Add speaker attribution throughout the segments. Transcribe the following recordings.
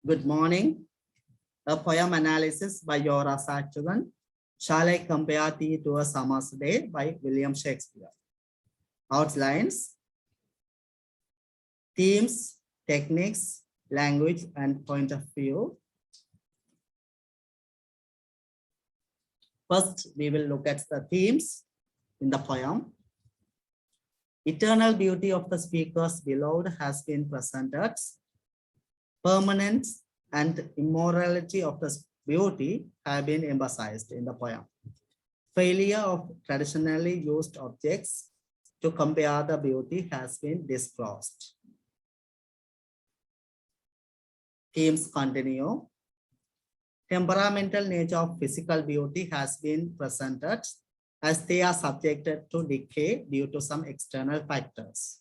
Speaker 1: Good morning. A poem analysis by Yora Sachugan. Shall I compare thee to a summer's day by William Shakespeare. Outlines, themes, techniques, language, and point of view. First, we will look at the themes in the poem. Eternal beauty of the speaker's beloved has been presented. Permanence and immorality of the beauty have been emphasized in the poem. Failure of traditionally used objects to compare the beauty has been disclosed. Themes continue. Temperamental nature of physical beauty has been presented as they are subjected to decay due to some external factors.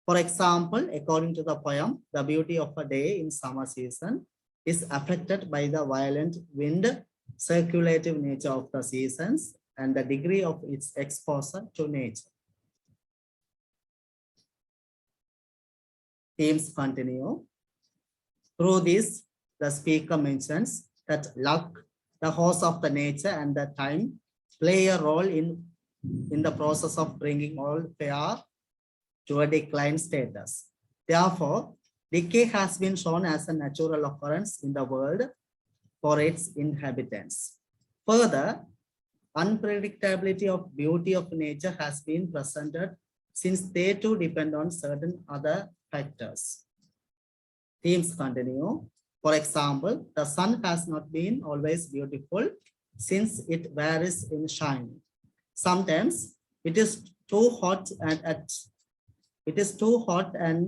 Speaker 1: For example, according to the poem, the beauty of a day in summer season is affected by the violent wind, circulative nature of the seasons, and the degree of its exposure to nature. Themes continue. Through this, the speaker mentions that luck, the horse of the nature, and the time play a role in the process of bringing all fair to a decline status. Therefore, decay has been shown as a natural occurrence in the world for its inhabitants. Further, unpredictability of beauty of nature has been presented since they too depend on certain other factors. Themes continue. For example, the sun has not been always beautiful since it varies in shine. Sometimes it is too hot and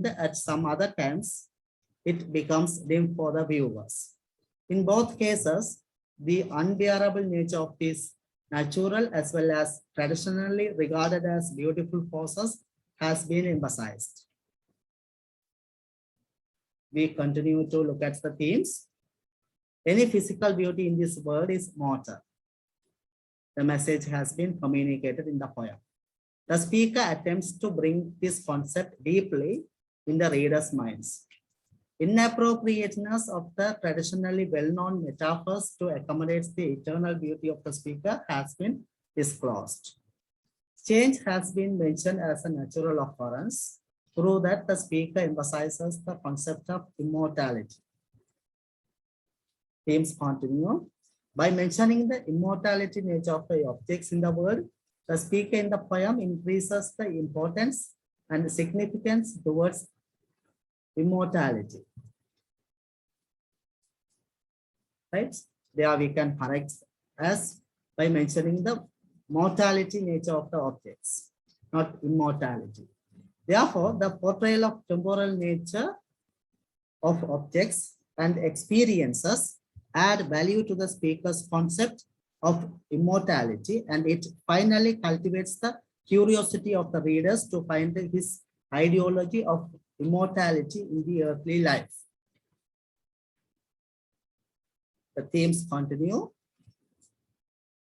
Speaker 1: at some other times it becomes dim for the viewers. In both cases, the unbearable nature of these natural as well as traditionally regarded as beautiful forces has been emphasized. We continue to look at the themes. Any physical beauty in this world is mortal. The message has been communicated in the poem. The speaker attempts to bring this concept deeply in the reader's minds. Inappropriateness of the traditionally well-known metaphors to accommodate the eternal beauty of the speaker has been disclosed. Change has been mentioned as a natural occurrence. Through that, the speaker emphasizes the concept of immortality. Themes continue. By mentioning the immortality nature of the objects in the world, the speaker in the poem increases the importance and significance towards immortality. Right? There we can correct as by mentioning the mortality nature of the objects, not immortality. Therefore, the portrayal of temporal nature of objects and experiences add value to the speaker's concept of immortality, and it finally cultivates the curiosity of the readers to find his ideology of immortality in the earthly life. The themes continue.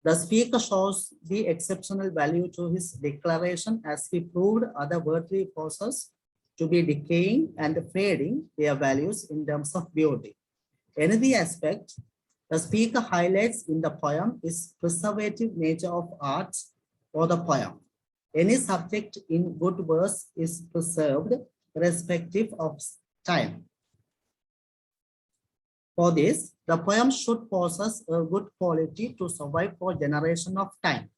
Speaker 1: The speaker shows the exceptional value to his declaration as he proved other worldly forces to be decaying and fading their values in terms of beauty. Another aspect the speaker highlights in the poem is preservative nature of art or the poem. Any subject in good verse is preserved irrespective of time. For this, the poem should possess a good quality to survive for generation of time.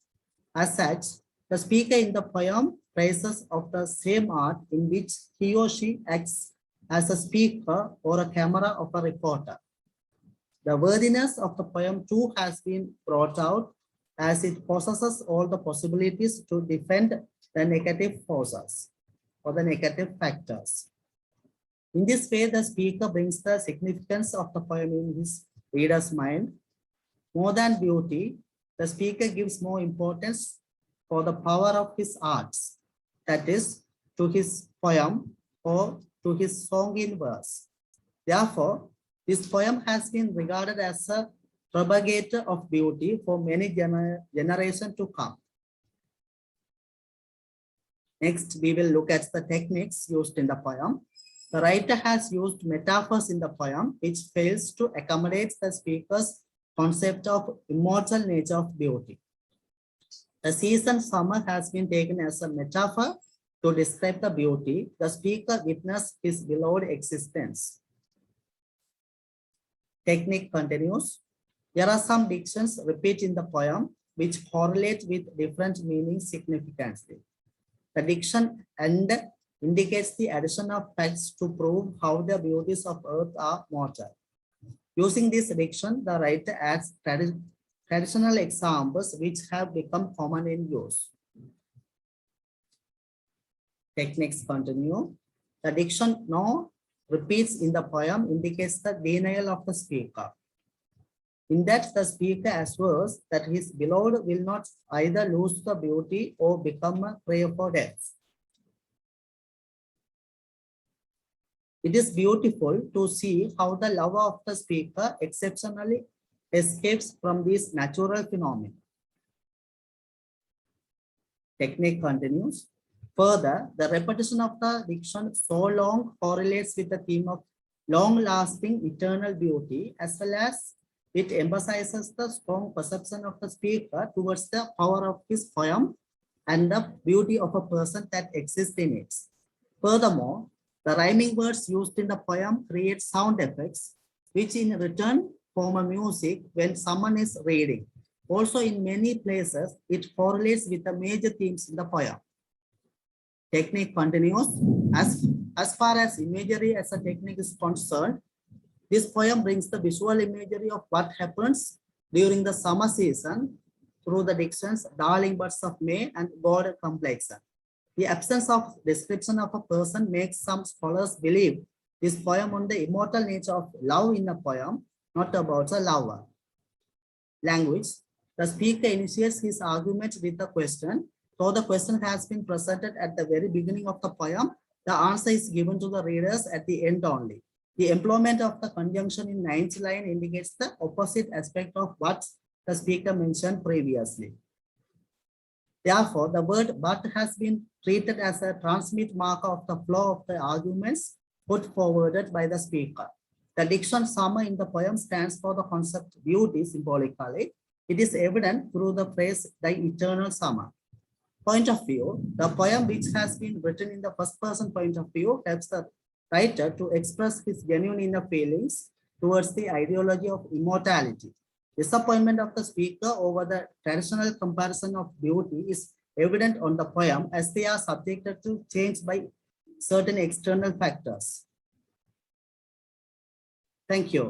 Speaker 1: As such, the speaker in the poem praises of the same art in which he or she acts as a speaker or a camera of a reporter. The worthiness of the poem too has been brought out as it possesses all the possibilities to defend the negative forces or the negative factors. In this way, the speaker brings the significance of the poem in his reader's mind. More than beauty, the speaker gives more importance for the power of his arts, that is, to his poem or to his song in verse. Therefore, this poem has been regarded as a propagator of beauty for many generations to come. Next, we will look at the techniques used in the poem. The writer has used metaphors in the poem which fails to accommodate the speaker's concept of immortal nature of beauty. The season summer has been taken as a metaphor to describe the beauty the speaker witnessed his beloved existence. Technique continues. There are some dictions repeat in the poem which correlate with different meanings significantly. The diction "and" indicates the addition of facts to prove how the beauties of earth are mortal. Using this diction, the writer adds traditional examples which have become common in use. Techniques continue. The diction "no" repeats in the poem indicates the denial of the speaker. In that, the speaker assures that his beloved will not either lose the beauty or become a prey for death. It is beautiful to see how the lover of the speaker exceptionally escapes from these natural phenomena. Technique continues. Further, the repetition of the diction "so long" correlates with the theme of long-lasting eternal beauty, as well as it emphasizes the strong perception of the speaker towards the power of his poem and the beauty of a person that exists in it. Furthermore, the rhyming words used in the poem create sound effects, which in return form a music when someone is reading. Also, in many places, it correlates with the major themes in the poem. Technique continues. As far as imagery as a technique is concerned, this poem brings the visual imagery of what happens during the summer season through the dictions "darling buds of May" and "golden complexion." The absence of description of a person makes some scholars believe this poem on the immortal nature of love in a poem, not about a lover. Language. The speaker initiates his argument with a question. So the question has been presented at the very beginning of the poem. The answer is given to the readers at the end only. The employment of the conjunction in 9th line indicates the opposite aspect of what the speaker mentioned previously. Therefore, the word "but" has been treated as a transmit marker of the flow of the arguments put forwarded by the speaker. The diction "summer" in the poem stands for the concept beauty symbolically. It is evident through the phrase "the eternal summer." Point of view. The poem, which has been written in the first person point of view, helps the writer to express his genuine inner feelings towards the ideology of immortality. Disappointment of the speaker over the traditional comparison of beauty is evident on the poem, as they are subjected to change by certain external factors. Thank you.